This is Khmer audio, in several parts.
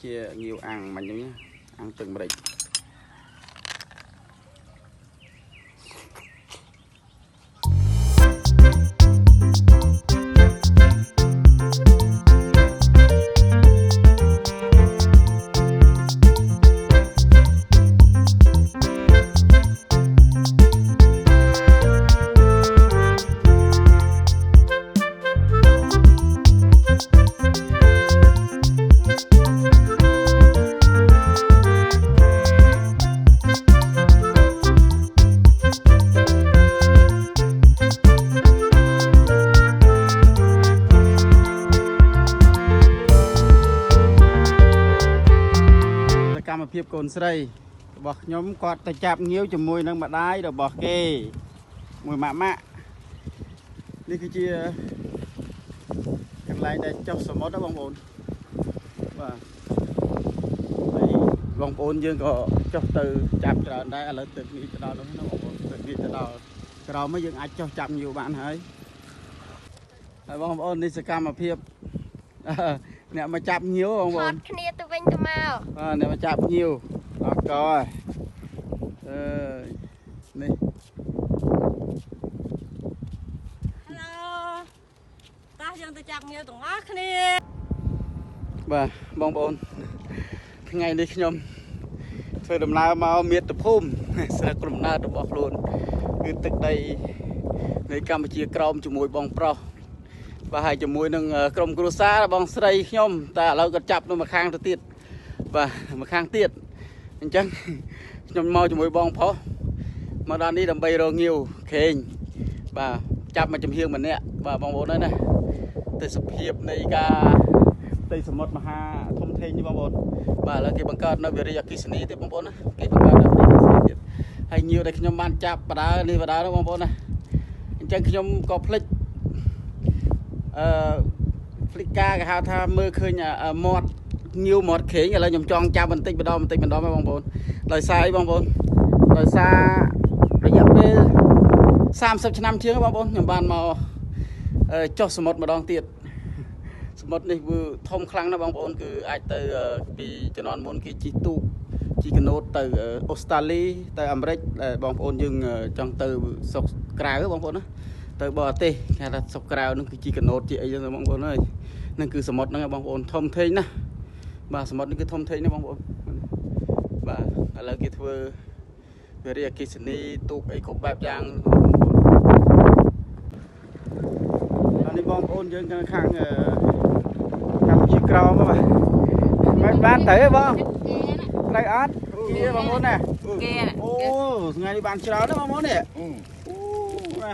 chia nhiều ăn mà nhá ăn từng bịchកម្មភាពកូនស្រីរបស់ខ្ញុំគាត់ទៅចាប់ងាវជាមួយនឹងម្ដាយរបស់គេមួយម៉ាក់នេះគឺជាកន្លែងដែលចុះសមុទ្របងប្អូនបាទហើយបងប្អូនយើងក៏ចុះទៅចាប់ច្រើនដែរឥឡូវទឹកនេះទៅដល់នោះណាបងប្អូនទឹកនេះទៅដល់ក្រោមមកយើងអាចចុះចាប់ងាវបានហើយបងប្អូននេះសកម្មភាពអ្នកមកចាប់ញៀវបងប្អូនគ្នាទៅវិញទៅមកអ្នកមកចាប់ញៀវអរកហើយនេះ Hello តោះយើងទៅចាប់ញៀវទាំងអស់គ្នាបាទបងប្អូនថ្ងៃនេះខ្ញុំធ្វើដំណើរមកមាតុភូមិស្រុកកំណើតរបស់ខ្លួនគឺទឹកដីនៃកម្ពុជាក្រោមជាមួយបងប្រុសបាទហើយជាមួយនឹងក្រុមគ្រួសារបងស្រីខ្ញុំតែឥឡូវគាត់ចាប់នៅម្ខាងទៅទៀតបាទម្ខាងទៀតអញ្ចឹងខ្ញុំមកជាមួយបងប្រុសមកដល់នេះដើម្បីរកងាវខេងបាទចាប់មកចំហៀងម្នាក់បាទបងប្អូនហើយណាទេសភាពនៃការផ្ទៃសមុទ្រមហាធំធេងនេះបងប្អូនបាទឥឡូវគេបង្កើតនៅវិរិយអគ្គិសនីទេបងប្អូនណាគេបង្កើតនៅវិរិយអគ្គិសនីទៀតហើយងាវដែលខ្ញុំបានចាប់បដើនេះបដើនោះបងប្អូនណាអញ្ចឹងខ្ញុំក៏ភ្លេចហ្វ្លីកាគេហៅថាមើលឃើញមាត់ងាវមាត់ខេងឥឡូវខ្ញុំចង់ចាប់បន្តិចម្ដងហើយបងប្អូនដោយសារអីបងប្អូនដោយសាររយៈពេល30ឆ្នាំជាងបងប្អូនខ្ញុំបានមកចុះសមុទ្រម្ដងទៀតសមុទ្រនេះវាធំខ្លាំងណាស់បងប្អូនគឺអាចទៅពីជំនាន់មុនគេជិះទូកជិះកាណូតទៅអូស្ត្រាលីទៅអាមេរិកបងប្អូនយើងចង់ទៅស្រុកក្រៅបងប្អូនណាទៅបរទេសគេថាស្រុកក្រៅនឹងគឺជីកាណូតជីអីចឹងបងប្អូនអើយនឹងគឺសមុទ្រហ្នឹងបងប្អូនធំធេងណាបាទសមុទ្រនេះគឺធំធេងណាបងប្អូនបាទឥឡូវគេធ្វើវិរិយអគ្គិសនីទូកអីគ្រប់បែបយ៉ាងអានេះបងប្អូនយើងខាងកម្ពុជាក្រមបាទមិនបានទៅទេបងត្រូវអត់ជាបងប្អូនណាអូថ្ងៃនេះបានច្រើនណាបងប្អូននេះអូណា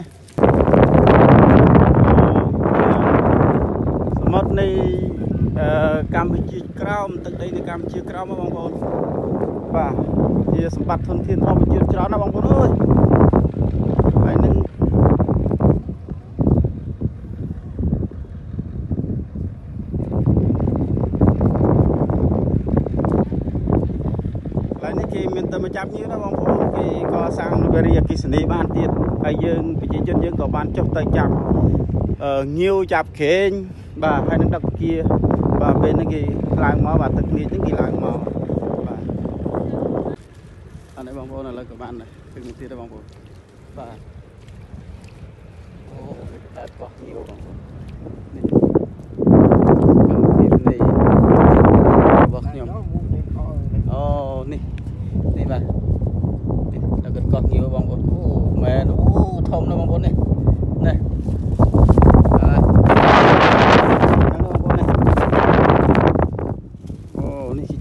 សមុទ្រនៃកម្ពុជាក្រោមទឹកដីនៃកម្ពុជាក្រោមបងប្អូនបាទជាសម្បត្តិធនធានធម្មជាតិច្រើនណាបងប្អូនអើយហើយនឹងហើយនេះគេមានតែមកចាប់ញៀវណាបងប្អូនគេក៏សាងវិរិយអគ្គិសនីបានទៀតហើយយើងប្រជាជនយើងក៏បានចុះទៅចាប់ញៀវចាប់ក្រែងបាទហើយនឹងដឹកវិគាបាទពេលហ្នឹងគេឡើងមកបាទទឹកនេះហ្នឹងគេឡើងមកបាទអានេះបងប្អូនឥឡូវក៏បានដែរទឹកនេះទៀតដែរបងប្អូនបាទអូតែកោះញៀវបងប្អូននេះនេះរបស់ខ្ញុំអូនេះបាទនេះដល់កោះញៀវបងប្អូនអូមែនអូធំណាស់បងប្អូននេះនេះ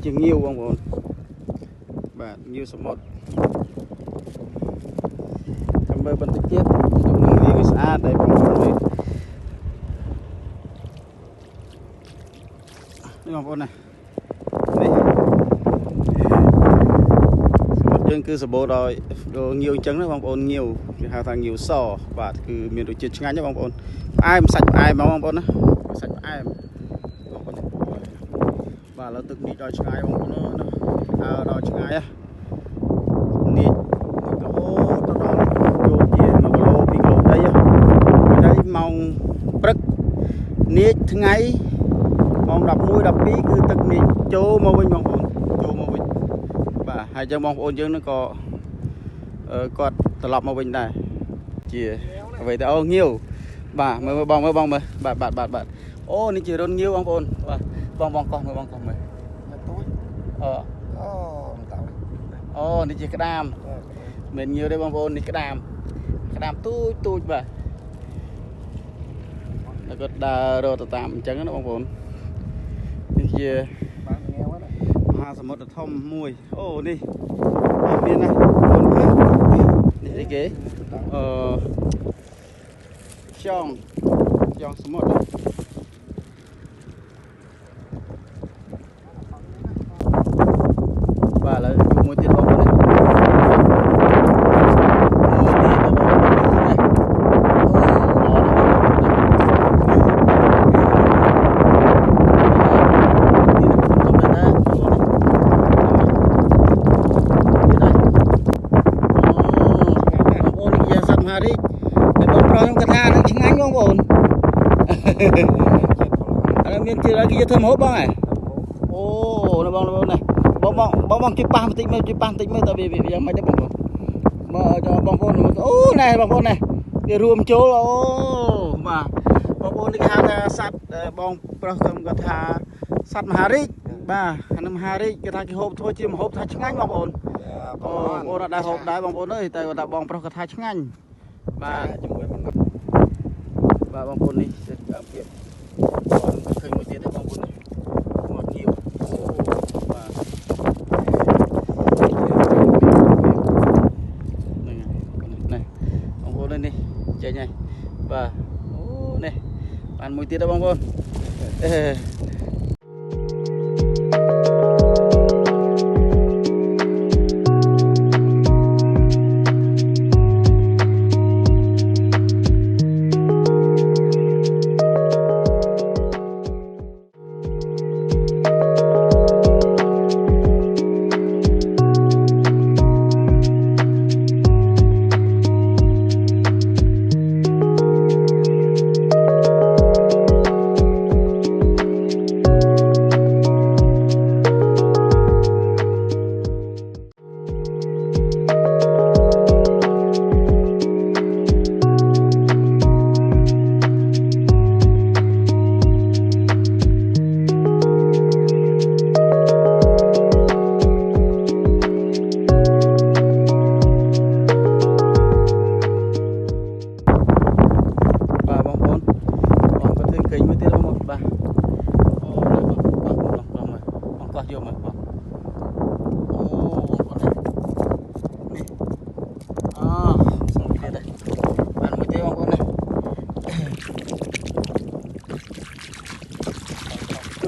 ជាងាវបងប្អូនបាទងាវសមុទ្រចាំមើលបន្តិចទៀតខ្ញុំនឹងលាងឲ្យស្អាតដែរបងប្អូនមើលនេះបងប្អូនណានេះសមុទ្រយើងគឺសម្បូរដោយងាវអញ្ចឹងណាបងប្អូនងាវគេហៅថាងាវសបាទគឺមានរសជាតិឆ្ងាញ់ណាបងប្អូនផ្អែមសាច់ផ្អែមបងប្អូនណាសាច់ផ្អែមបាទឥឡូវទឹកនេះដល់ឆ្ងាយបងប្អូនណាដល់ឆ្ងាយនេះរហូតទៅដល់យកជា1គីឡូ2គីឡូដីហើយម៉ោងព្រឹកនាចថ្ងៃម៉ោង ម៉ោង 11 12 គឺទឹកនេះចូលមកវិញបងប្អូនចូលមកវិញបាទហើយចឹងបងប្អូនយើងនឹងក៏គាត់ត្រឡប់មកវិញដែរជាអ្វីទៅអូងាវបាទមើលបងមើលបងមើលបាទអូនេះជារុនងាវបងប្អូនបាទបងកោះមើលបងកោះមើលអូនេះជាក្តាមមិនងាវទេបងប្អូននេះក្តាមទូចបាទแล้วก็ដើររកទៅតាមអញ្ចឹងណាបងប្អូននេះជាមហាសមុទ្រធំមួយអូនេះមានណានេះអីគេខ្យងសមុទ្របាទឥឡូវជួបមួយទៀតបងប្អូននេះមានជាគេយកធ្វើម្ហូបបងហ៎អូណាបងនេះបងជួយប៉ះបន្តិចមើលតើវាយ៉ាងម៉េចដែរបងប្អូនមកchoបងប្អូនអូណែបងប្អូនណែវារួមចូលអូបាទបងប្អូននេះគេហៅថាសัตว์បងប្រុសគាត់ថាសัตว์មហារាជបាទអានឹងមហារាជគេថាគេហូបធ្វើជាម្ហូបថាឆ្ងាញ់បងប្អូនអូរត់ដែរហូបដែរបងប្អូនអើយតែគាត់ថាបងប្រុសគាត់ថាឆ្ងាញ់បាទជាមួយបាទបងប្អូននេះគឺភាពឃើញមួយទៀតទេបងប្អូនមកគៀវបាទនេះបងប្អូននេះចេញហើយបាទអូនេះបានមួយទៀតទេបងប្អូន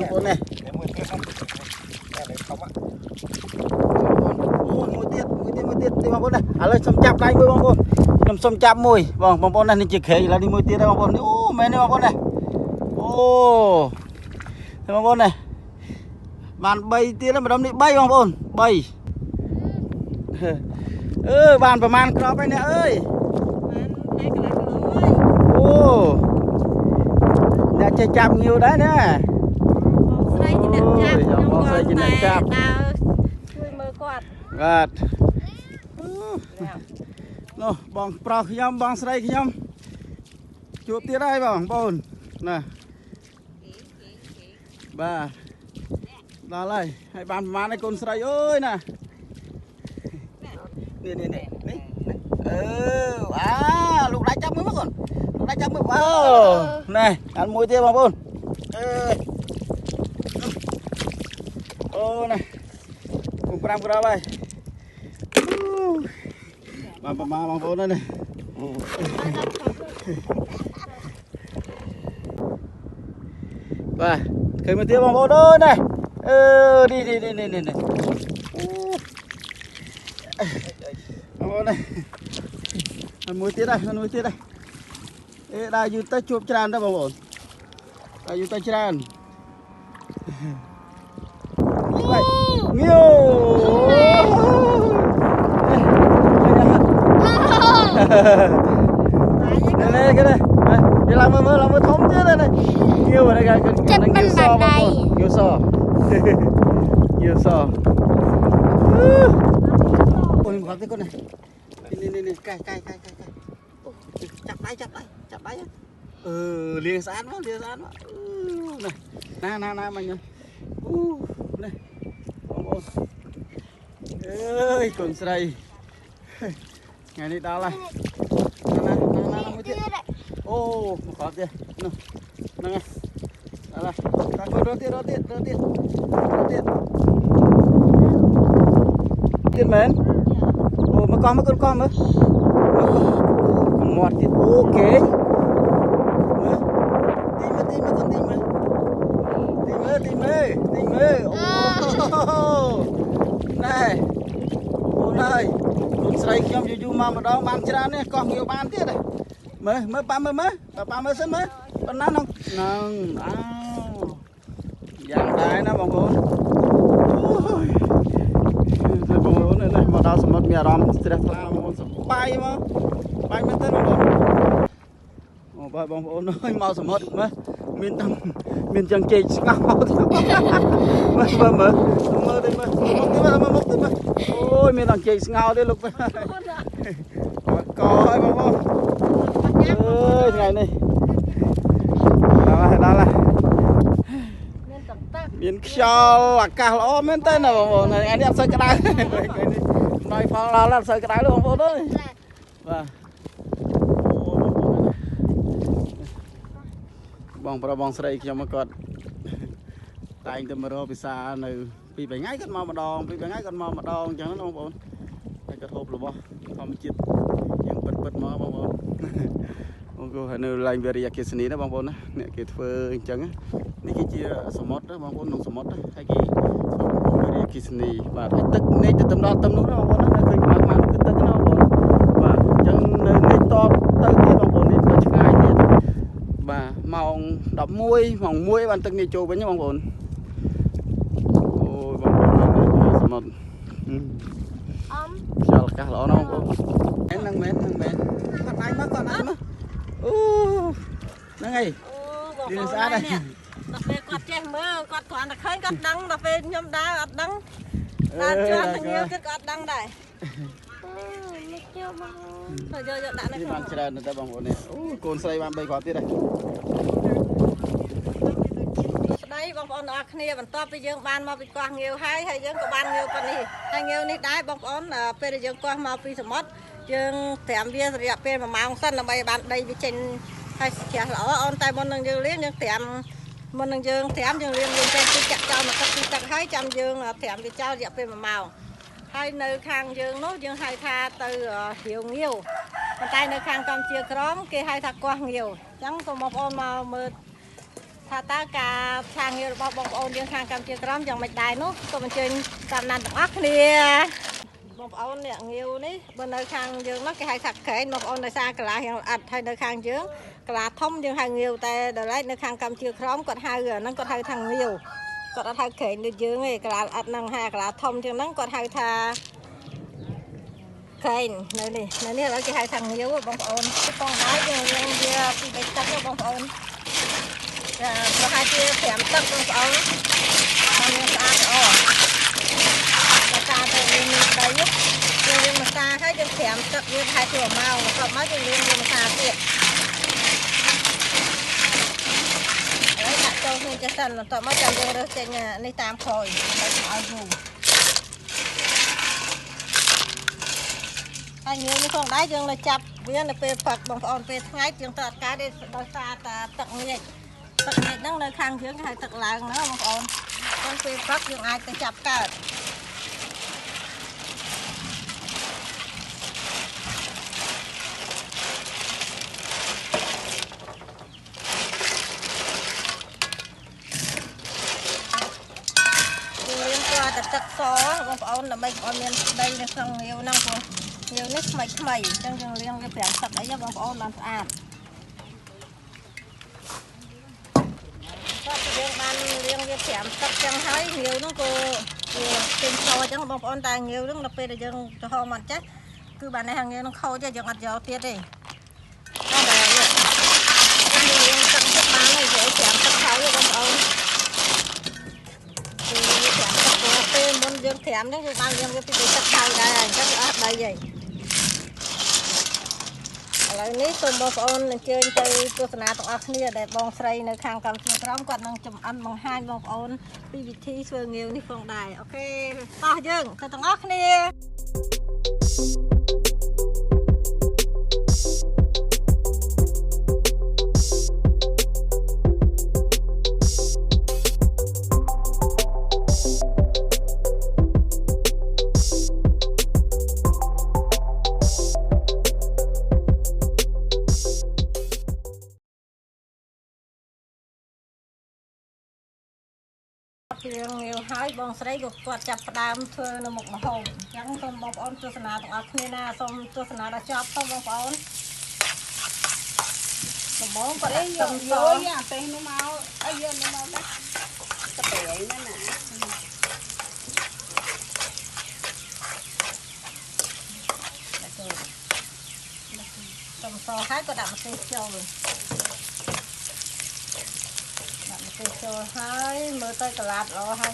អូនេះមួយទៀតហ្នឹងតែធំអូមួយទៀតទេបងប្អូនណាឥឡូវសុំចាប់ដៃមួយបងប្អូនខ្ញុំសុំចាប់មួយបងប្អូនណានេះជាក្រែងឥឡូវនេះមួយទៀតហើយបងប្អូនអូមែនទេបងប្អូនណាអូទេបងប្អូនណាបាន3ទៀតម្ដុំនេះ3បងប្អូន3បានប្រហែលក្របហើយអ្នកអើយបាន2កន្លះគីឡូហើយអូអ្នកចេះចាប់ងាវដែរណាស្រីជាអ្នកចាប់ខ្ញុំគាត់តែដើរជួយមើលគាត់បាទនោះបងប្រុសខ្ញុំបងស្រីខ្ញុំជួបទៀតហើយបងប្អូនណាបាទដល់ហើយបានប្រហែលហើយកូនស្រីអើយណានេះលោកដៃចាប់មួយមកកូនលោកដៃចាប់មួយអូណែដល់មួយទៀតបងប្អូនអូណែពុំ5ក្របហើយបានប្រមាណបងប្អូនហើយនេះបាទឃើញមួយទៀតបងប្អូនអើយណែនេះអូបងប្អូននេះមួយទៀតហើយដើរយូរទៅជួបច្រើនទៅបងប្អូនដើរយូរទៅច្រើនងាវនេះគេ giờ làm mưa thấm chứ đây này nhiều rồi đây cái nhiều so mà nhiều so nhiều so ôi một cái con này nè cay chặt đáy liền sát nó này na mình này ơi con sậy ngày này đau này na mới thiệt ô một khó tiền nè nghe đây ta coi đỡ tiền mến ô mà con nữa mọt tiền ok tìm mê này ô này con sậy trong du mà đó ban chả nè con nhiều ban tiết này mới ba mới sớm mới con nắn không dạng đái nó bông bồn này mà đào sầm mất mía ram stress lao bay mới tới bông bồn bông bồn hơi mau sầm mất mới miền chân chê ngao mơ ôi miền chân chê ngao đấy lúc coi bông bồn ơi ngày này đó là miền cho là cả lõ miền tây nào này anh em sơi cái đáy nói phong là sơi cái đáy luôn bông đó và bong sậy cho mà còn tại từ mà rồi xa này vì phải ngay con mò mà đòn chẳng nó bông bồn cái hộp là bông không chítยังเปิดมาบางคนบางคนเห็นลายเวรียกิสนีนะบางคนนะเนี่ยกิเฟอร์จังนี่กิจีสมอตนะบางคนน้องสมอตนะให้กิเวรียกิสนีบาดให้ตึกนี่จะตำนู้นนะบางคนนะเคยมาคือตึกนะบางคนบาดจังในตอตึกที่บางคนนี่เป็นง่ายที่บาดมองดอกมุ้ยบันตึกนี่โจเป็นยังบางคนโอ้บางคนสมอตsao là cá lỗ nó không năng mến con anh mất nó ngay đi xa đây đặc biệt quạt che mưa quạt toàn là khơi quạt đắng đặc biệt nhom đá quạt đắng là chưa thành nhiều cái quạt đắng đây thôi giờ đã này bạn chơi người ta bằng bộ này cồn xây bạn bay quạt tiếp đây đây bông bồn ở kia mình to bây giờ ban mà bị quăng nhiều hay giờ có ban nhiều con đi hay nhiều ní đái bông bồn bây giờ quăng mà bị sầm mất dương thèm bia rồi bây mà mang sân là bay bạn đây bị trên hay chè lỏ on tay môn đằng dương liếc nhưng thèm môn đằng dương thèm dương liếc dương trên chặt cho mà các chặt hai trăm dương thèm bị trao dẹp bây mà màu hai nơi khang dương nốt dương hai tha từ hiệu nhiều còn tay nơi khang Campuchia crom kia hai tha quăng nhiều chẳng có một ôn mà mưaถ้าตากาทางเรือบอกบองเดียงทางกำเชียงกรอมยังไม่ได้นู้ก็มันเชิญตามนันอักเนี่ยบอกเอาเนี่ยเงี้ยวนี่บนในทางยืงnó cái hai sạc khẽบอกเอาในซากระhiệnอัดให้ในทางยืงกระทมยืงhaiเงี้ยวแต่เดี๋ยวไล่ในทางกำเชียงกรอมก็hai ngườiนั่นก็haiทางเงี้ยวก็hai khẽในยืงไงกระอัดนั่งhaiกระทมยืงนั่นก็haiทาkhẽนี่แล้วก็haiทางเงี้ยวบอกเอาป้องได้ยืงเดียวปีไปตักบอกเอาเราให้ที่แถมตักตรงเอาทำยังสะอาดอ๋อมาตาตัวนี้มีใบยุบยังมาตาให้ยังแถมตักยังให้ถั่วเมาก็มายังเลี้ยงยังมาตาเปียกแล้วตักโตขึ้นจะสั่นต่อมาจะยังเรื่องเจนในตามคอยไปเอาอยู่ถ้าเงี้ยนี่คงได้ยังเลยจับเบี้ยในเปรย์ฝักบางอ่อนเปรย์ง่ายยังตัดการได้โดยซาตาตักเนี่ยตักเนี่ยนั่งเลยข้างเยื้องให้ตักลางนะบางอ่อนต้องเปรย์ฝักยังไงจะจับกันเลี้ยงตัวแต่ตักซอบางอ่อนแต่ไม่อ่อนเลี้ยงได้ในครั้งเดียวนั่งตัวnhiều nít mày chân chân liên cái phèn sạch ấy cho bông ôn làm sạch có cái ban liên cái phèn sạch chân thấy nhiều nó cô tìm soi chẳng bông ôn tài nhiều nó là phê để chân cho họ mặt chết cứ bạn này hàng nhiều nó khâu cho chân mặt gió tiết đi đó là យើងត្រាំហ្នឹងយើងបានយើងវាពីទឹកហើយដែរអញ្ចឹងអត់ដីទេឥឡូវនេះសូមបងប្អូនអញ្ជើញទៅទស្សនាទាំងអស់គ្នាដែលបងស្រីនៅខាងកម្ពុជាក្រមគាត់នឹងចំអិនបង្ហាញបងប្អូនពីវិធីធ្វើងាវនេះផងដែរអូខេតោះយើងទៅទាំងអស់គ្នាជាងងាវហើយបងស្រីក៏គាត់ចាប់ផ្ដើមធ្វើនៅមុខម្ហូបអញ្ចឹងសូមបងប្អូនទស្សនាទាំងអស់គ្នាណាសូមទស្សនាដល់ចប់ទៅបងប្អូនដំបូងគាត់ដាក់ខ្ទឹមសអាពេលនោះមកអីយកនោះមកដាក់ស្ពៃហ្នឹងណាខ្ទឹមសហើយក៏ដាក់ម្ទេសចូលទៅចូលហើយមើលទៅកលាតល្អហើយ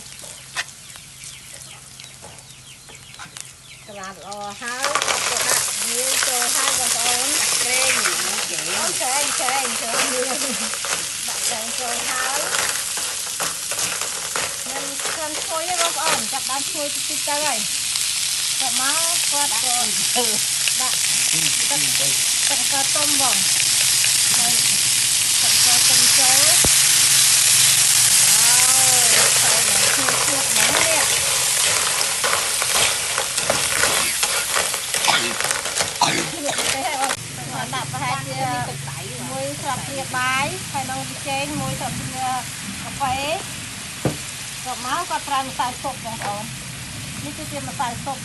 កលាតល្អហើយក៏ដាក់ងាវចូលហើយបងប្អូនប្រេងអូខេដាក់ប្រេងចូលហើយមិនស្គាល់ឈ្ងុយទេបងប្អូនចាប់បានឈ្ងុយតិចទៅហើយគាត់មកគាត់ក៏ដាក់ទឹកស្ករទុំបងហើយទឹកស្ករទុំចូលដាក់ប្រហែលជាមួយស្លាបព្រាបាយហើយនឹងវិចេងមួយស្លាបព្រាកាហ្វេក៏មកគាត់ប្រើម្សៅស៊ុបបងប្អូននេះគឺជាម្សៅស៊ុប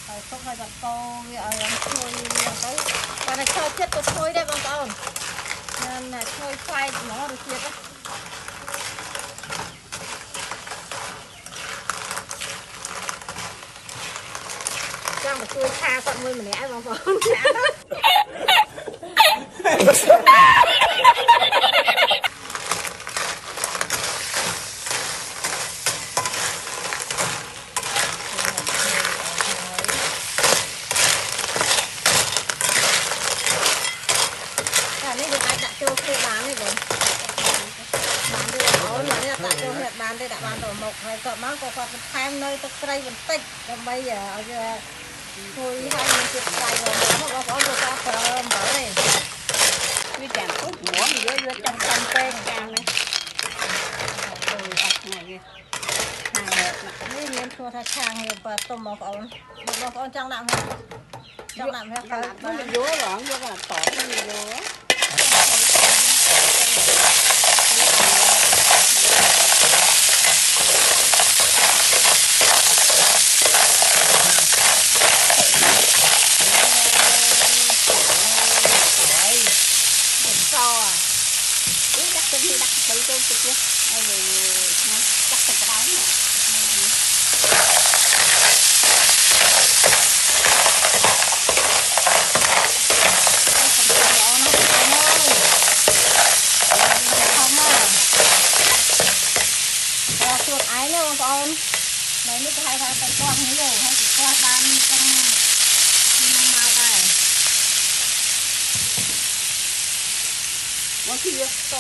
ហើយស៊ុបហើយគាត់កូរវាឲ្យឡើងឈ្ងុយទៅគាត់តែចូលចិត្តទៅឈ្ងុយដែរបងប្អូនណាឈ្ងុយខ្លែកហ្មងរសជាតិចាំមកជួយឆាគាត់មួយម្នាក់ឯងបងប្អូនឆានេះយើងអាចដាក់ចូលគ្នាបានទេបងបានទេបងប្អូននេះដាក់ចូលគ្នាបានទេដាក់បានទៅមុខហើយគាត់មកក៏គាត់បន្ថែមនៅទឹកត្រីបន្តិចដើម្បីឲ្យវាជួយឲ្យមានជាតិប្រៃបងប្អូនក៏ប្រើអំបិលទេវាចាំពុកហ្មងយកចាំពេកកាលនេះអត់ថ្ងៃនេះមានឈ្មោះថាឆាងងាវប៉ាទុំបងប្អូនបងប្អូនចង់ដាក់មកទៅបានយកហ្រងយកតតយកនេះគេហៅថាទឹកកកងាវហើយទឹកកកបានទាំងនឹងមកដែរមកទីយកត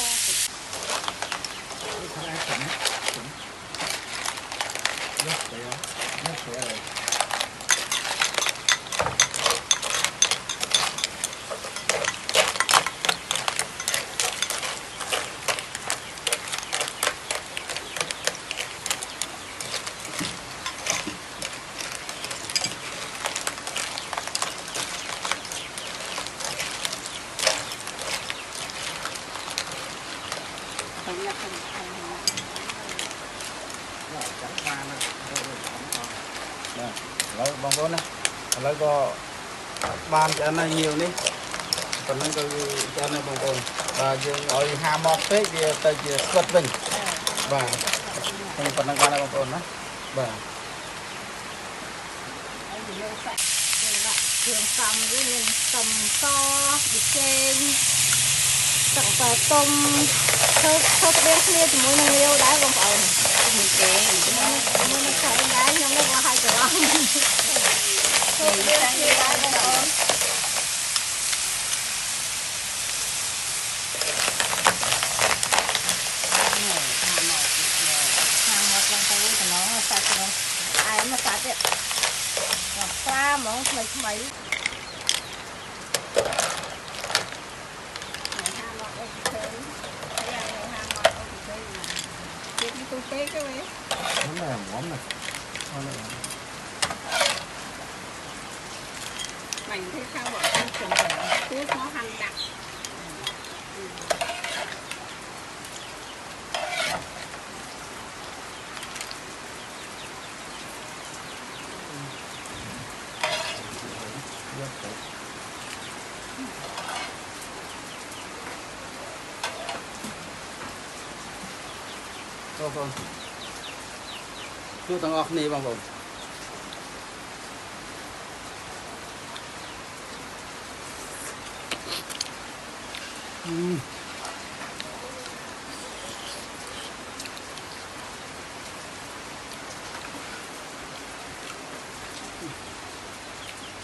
Rồi bông con này, lấy có ban cho nó nhiều ní, còn nó có cho nó bông con và dùng ở ham mọt phết thì tới chỉ xuất bình và không còn năng này bông con đó và thường xong với mình tầm to vịt trên tầm tôm thôi cái đêm kia thì mỗi năm yêu đá con phở mỗi năm khởi đá nhau nó qua 2 triệu ông thôi cái đêm kia đá con phở hàng một lần tới thì nó sạch rồi ai mà sạch ấy pha món mấy tôi cái mấy món này là món này mình thấy sao bọn con chuẩn bị thuốc nó hành đặc con chú tầng ọc này bằng bồn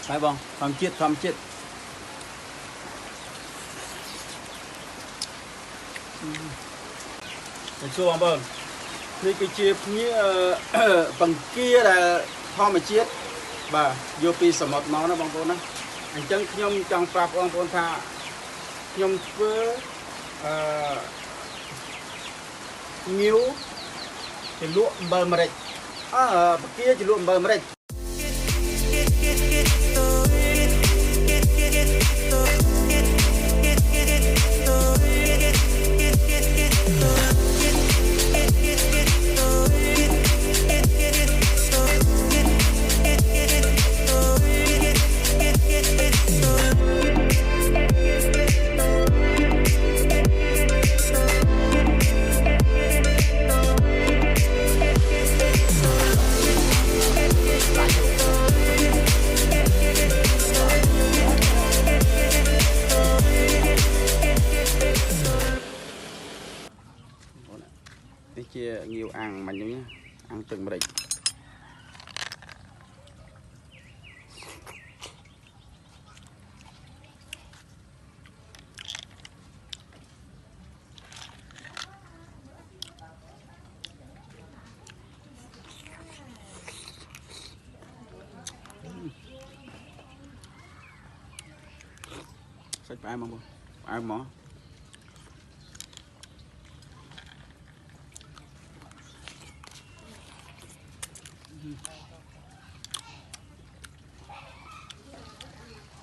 phải bông thầm chết chua bằng bồnนี่คือเจี๊ยบนี้บังเกียร์ทอมเจี๊ยบบ่าโยปีสมดน้องนะบางคนนะอันจังขยมจังปราบบางคนท่าขยมเพื่องิ้วจะลวกเบอร์มาเร็ดบังเกียร์จะลวกเบอร์มาเร็ดchia nhiều ăn mạnh nhá ăn từng một địch sách ai mà ai mỏ